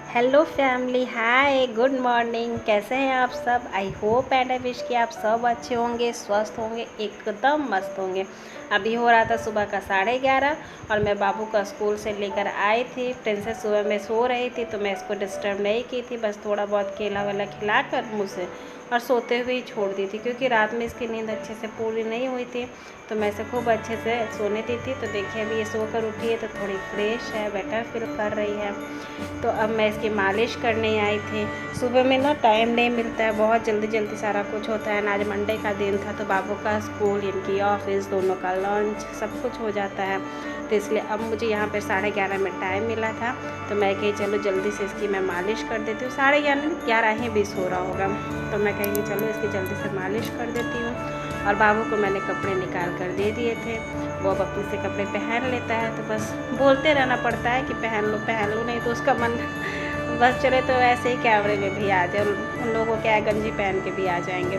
Hello family, हाय, good morning. कैसे हैं आप सब? I hope and I wish कि आप सब अच्छे होंगे, स्वस्थ होंगे, एकदम मस्त होंगे। अभी हो रहा था सुबह का 11:30 और मैं बाबू का स्कूल से लेकर आई थी। प्रिंसेस सुबह में सो रही थी तो मैं इसको डिस्टर्ब नहीं की थी, बस थोड़ा बहुत केला वेला खिलाकर मुझसे और सोते हुए ही छोड़ दी थी, क्योंकि रात में इसकी नींद अच्छे से पूरी नहीं हुई थी तो मैं इसे खूब अच्छे से सोने दी थी। तो देखिए अभी ये सोकर उठी है तो थोड़ी फ्रेश है, बेटर फील कर रही है। तो अब मैं इसकी मालिश करने आई थी। सुबह में ना टाइम नहीं मिलता है, बहुत जल्दी जल्दी सारा कुछ होता है ना। आज मंडे का दिन था तो बाबू का स्कूल, इनकी ऑफिस, दोनों का लंच, सब कुछ हो जाता है। तो इसलिए अब मुझे यहाँ पर 11:30 में टाइम मिला था तो मैं कही चलो जल्दी से इसकी मैं मालिश कर देती हूँ। 11:30 ही 20 हो रहा होगा तो मैं कही चलो इसकी जल्दी से मालिश कर देती हूँ। और बाबू को मैंने कपड़े निकाल कर दे दिए थे, वो अब अपने से कपड़े पहन लेता है। तो बस बोलते रहना पड़ता है कि पहन लो, नहीं तो उसका मन बस चले तो ऐसे ही कैमरे में भी आ जाए। उन लोगों को क्या है, गंजी पहन के भी आ जाएंगे।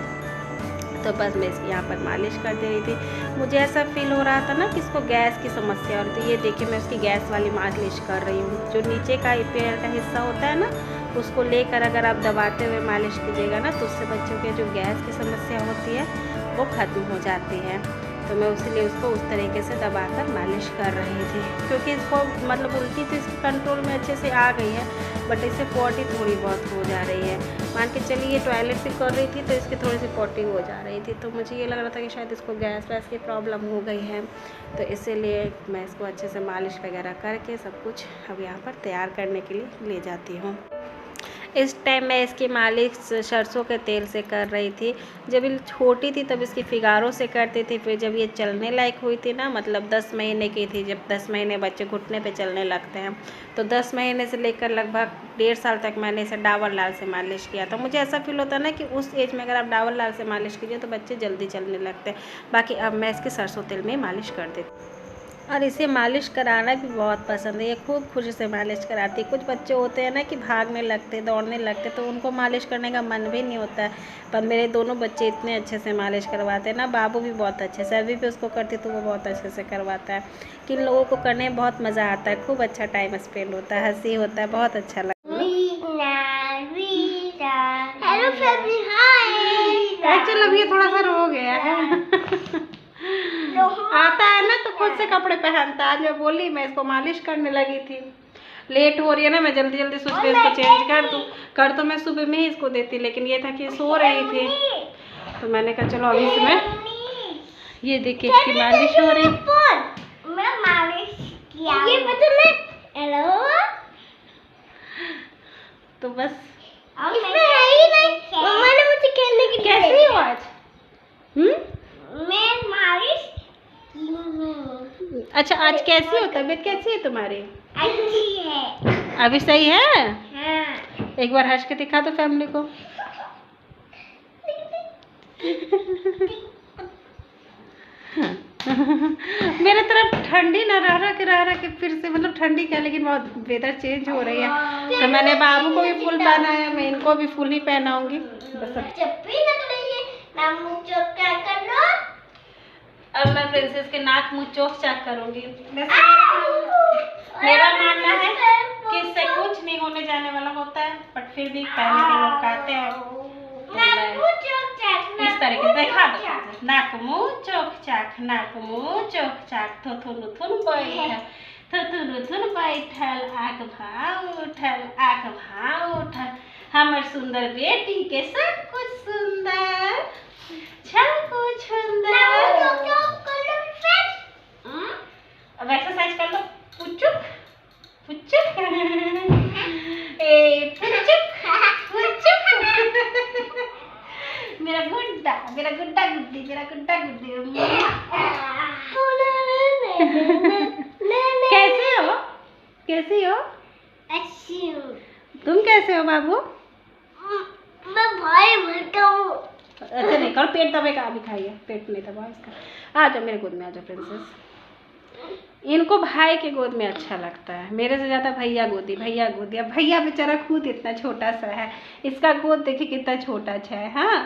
तो बस मैं इसकी यहाँ पर मालिश कर दे रही थी। मुझे ऐसा फील हो रहा था ना कि इसको गैस की समस्या हो रही थी। ये देखिए मैं उसकी गैस वाली मालिश कर रही हूँ। जो नीचे का पैर का हिस्सा होता है ना, उसको लेकर अगर आप दबाते हुए मालिश कीजिएगा ना तो उससे बच्चों के जो गैस की समस्या होती है वो ख़त्म हो जाती है। तो मैं उसीलिए उसको उस तरीके से दबाकर मालिश कर रही थी, क्योंकि इसको मतलब उल्टी तो इसकी कंट्रोल में अच्छे से आ गई है, बट इससे पॉटी थोड़ी बहुत हो जा रही है। मान के चलिए टॉयलेट भी कर रही थी तो इसकी थोड़ी सी पॉटी हो जा रही थी। तो मुझे ये लग रहा था कि शायद इसको गैस वैस की प्रॉब्लम हो गई है, तो इसीलिए मैं इसको अच्छे से मालिश वगैरह करके सब कुछ अब यहाँ पर तैयार करने के लिए ले जाती हूँ। इस टाइम मैं इसकी मालिश सरसों के तेल से कर रही थी। जब ये छोटी थी तब इसकी फिगारों से करती थी, फिर जब ये चलने लायक हुई थी ना, मतलब 10 महीने की थी, जब 10 महीने बच्चे घुटने पे चलने लगते हैं, तो 10 महीने से लेकर लगभग 1.5 साल तक मैंने इसे डाबर लाल से मालिश किया था। मुझे ऐसा फील होता है ना कि उस एज में अगर आप डाबर लाल से मालिश कीजिए तो बच्चे जल्दी चलने लगते हैं। बाकी अब मैं इसकी सरसों तेल में मालिश कर देती हूँ और इसे मालिश कराना भी बहुत पसंद है। ये खूब खुशी से मालिश कराती है। कुछ बच्चे होते हैं ना कि भागने लगते, दौड़ने लगते, तो उनको मालिश करने का मन भी नहीं होता है, पर मेरे दोनों बच्चे इतने अच्छे से मालिश करवाते हैं ना। बाबू भी बहुत अच्छे से, अभी भी उसको करती तो वो बहुत अच्छे से करवाता है। किन लोगों को करने में बहुत मज़ा आता है, खूब अच्छा टाइम स्पेंड होता है, हंसी होता है, बहुत अच्छा लगता है। हेलो फैमिली, हाय। एक्चुअली अब ये थोड़ा सा रो गया है आता है ना तो खुद से कपड़े पहनता है। आज मैं बोली, मैं इसको मालिश करने लगी थी, लेट हो रही है ना, मैं जल्दी जल्दी सोच रही इसको चेंज कर दूँ। कर तो मैं सुबह में ही इसको देती, लेकिन ये था कि सो रही थी तो मैंने कहा चलो अभी इसमें ये देखिए इसकी मालिश हो रही। मैं मालिश किया ये पता मैं हेलो तो बस इसमें है ही नहीं। मम्मा ने मुझे खेलने के लिए कैसी हो आज? मैं मालिश अच्छा आज कैसी हो, तबीयत कैसी है तुम्हारी? अच्छी है। अभी सही है? हाँ। एक बार हंस के दिखा दो फैमिली को मेरे तरफ ठंडी ना रह रहा के फिर से, मतलब ठंडी क्या, लेकिन बहुत वेदर चेंज हो रही है तो मैंने बाबू को भी फुल पहनाया, मैं इनको भी फुल ही पहनाऊंगी। बस अब मैं प्रिंसेस के नाक मुंह चोक चाक करूंगी। मेरा मानना है कि इससे कुछ नहीं होने जाने वाला होता है, बट फिर भी पहले के लोग कहते हैं तो मैं इस तरीके से दिखा दो। नाक मुंह चोक चाक, नाक मुंह चोक चाक, थुथुन थुन बैठल, थुथुन थुन बैठल, आँख भाव उठल, आँख भाव उठल, हमर सुंदर बेटी के सब कुछ सुंदर, सब कुछ सुंदर। अब एक्सरसाइज कर लो, पुचुक पुचुक ए पुचुक पुचुक मेरा गुड्डा, मेरा गुड्डा गुड्डी, मेरा गुड्डा गुड्डी। कैसे हो, कैसी हो? अच्छी हूँ। तुम कैसे हो बाबू? मैं भाई भरता हूँ। अच्छा नहीं करो, पेट दबेगा, अभी खाइए, पेट नहीं दबा इसका। आ जाओ मेरे गोद में, आ जाओ प्रिंसेस। इनको भाई के गोद में अच्छा लगता है, मेरे से ज़्यादा भैया गोदी, भैया गोदी। अब भैया बेचारा खुद इतना छोटा सा है, इसका गोद देखिए कितना छोटा अच्छा है। हाँ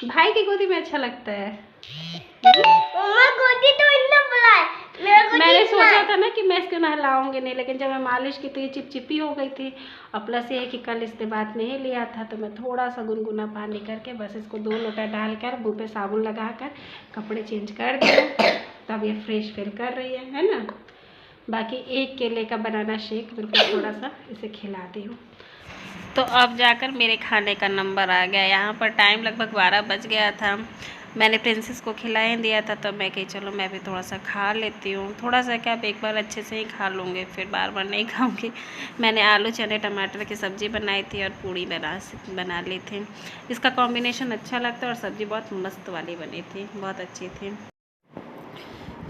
भाई की गोदी में अच्छा लगता है। मम्मा गोदी तो इतना बड़ा है, मैंने सोचा था ना कि मैं इसको नहलाऊंगी नहीं, लेकिन जब मैं मालिश की तो ये चिपचिपी हो गई थी। और प्लस ये है कि कल इसने बात नहीं लिया था, तो मैं थोड़ा सा गुनगुना पानी करके बस इसको 2 लोटा डालकर मुँह पे साबुन लगाकर कपड़े चेंज कर दिए। तब ये फ्रेश फील कर रही है ना। बाकी एक केले का बनाना शेक बिल्कुल थोड़ा सा इसे खिलाती हूँ। तो अब जाकर मेरे खाने का नंबर आ गया। यहाँ पर टाइम लगभग 12 बज गया था। मैंने प्रिंसेस को खिला ही दिया था, तो मैं कही चलो मैं भी थोड़ा सा खा लेती हूँ। थोड़ा सा क्या, अब एक बार अच्छे से ही खा लूँगी, फिर बार बार नहीं खाऊँगी। मैंने आलू चने टमाटर की सब्ज़ी बनाई थी और पूड़ी बना ली थी। इसका कॉम्बिनेशन अच्छा लगता है और सब्ज़ी बहुत मस्त वाली बनी थी, बहुत अच्छी थी।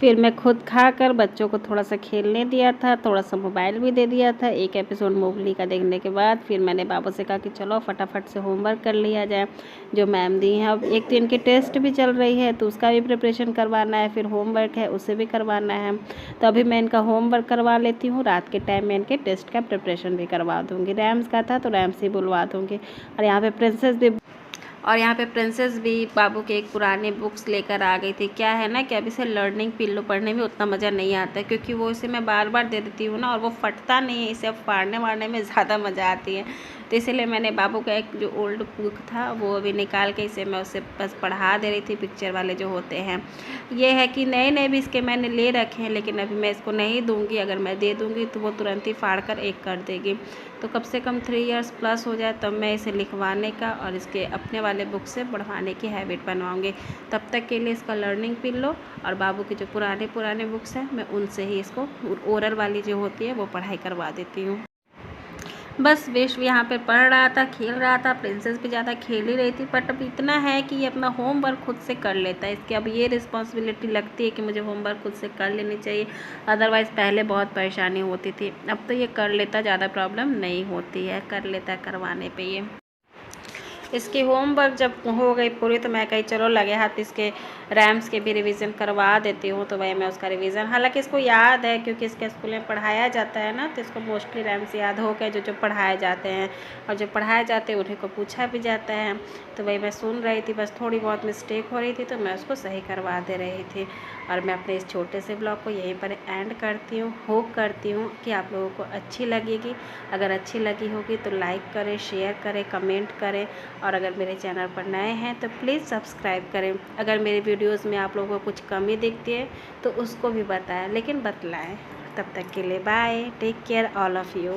फिर मैं खुद खाकर बच्चों को थोड़ा सा खेलने दिया था, थोड़ा सा मोबाइल भी दे दिया था। एक एपिसोड मोगली का देखने के बाद फिर मैंने बाबू से कहा कि चलो फटाफट से होमवर्क कर लिया जाए जो मैम दी हैं। अब एक तो इनकी टेस्ट भी चल रही है, तो उसका भी प्रिपरेशन करवाना है, फिर होमवर्क है उसे भी करवाना है। तो अभी मैं इनका होमवर्क करवा लेती हूँ, रात के टाइम में इनके टेस्ट का प्रिपरेशन भी करवा दूँगी। रैम्स का था तो रैम्स ही बुलवा दूँगी। और यहाँ पे प्रिंसेस भी बाबू के एक पुराने बुक्स लेकर आ गई थी। क्या है ना कि अब इसे लर्निंग पिल्लो पढ़ने में उतना मज़ा नहीं आता है, क्योंकि वो इसे मैं बार बार दे देती हूँ ना, और वो फटता नहीं है। इसे अब फाड़ने वाड़ने में ज़्यादा मज़ा आती है। तो इसीलिए मैंने बाबू का एक जो ओल्ड बुक था वो अभी निकाल के इसे मैं उसे बस पढ़ा दे रही थी, पिक्चर वाले जो होते हैं। ये है कि नए नए भी इसके मैंने ले रखे हैं, लेकिन अभी मैं इसको नहीं दूँगी। अगर मैं दे दूँगी तो वो तुरंत ही फाड़ कर एक कर देगी। तो कम से कम 3 इयर्स प्लस हो जाए तब मैं इसे लिखवाने का और इसके अपने वाले बुक से पढ़वाने की हैबिट बनवाऊँगी। तब तक के लिए इसका लर्निंग पिल्लो और बाबू के जो पुराने बुक्स हैं मैं उनसे ही इसको ओरल वाली जो होती है वो पढ़ाई करवा देती हूँ। बस विश्व यहाँ पे पढ़ रहा था, खेल रहा था। प्रिंसेस भी ज़्यादा खेल ही रही थी, बट अब इतना है कि ये अपना होमवर्क खुद से कर लेता है। इसकी अब ये रिस्पॉन्सिबिलिटी लगती है कि मुझे होमवर्क खुद से कर लेनी चाहिए। अदरवाइज़ पहले बहुत परेशानी होती थी, अब तो ये कर लेता, ज़्यादा प्रॉब्लम नहीं होती है, कर लेता है करवाने पे ये। इसकी होमवर्क जब हो गई पूरी तो मैं कही चलो लगे हाथ इसके रैम्स के भी रिवीजन करवा देती हूँ। तो वही मैं उसका रिवीजन, हालांकि इसको याद है क्योंकि इसके स्कूल में पढ़ाया जाता है ना, तो इसको मोस्टली रैम्स याद हो गए जो पढ़ाए जाते हैं, और जो पढ़ाए जाते हैं उन्हीं को पूछा भी जाता है। तो वही मैं सुन रही थी, बस थोड़ी बहुत मिस्टेक हो रही थी तो मैं उसको सही करवा दे रही थी। और मैं अपने इस छोटे से ब्लॉग को यहीं पर एंड करती हूँ। होप करती हूँ कि आप लोगों को अच्छी लगेगी। अगर अच्छी लगी होगी तो लाइक करें, शेयर करें, कमेंट करें, और अगर मेरे चैनल पर नए हैं तो प्लीज़ सब्सक्राइब करें। अगर मेरे वीडियोज़ में आप लोगों को कुछ कमी दिखती है तो उसको भी बताएं, लेकिन बतलाएं। तब तक के लिए bye, take care all of you.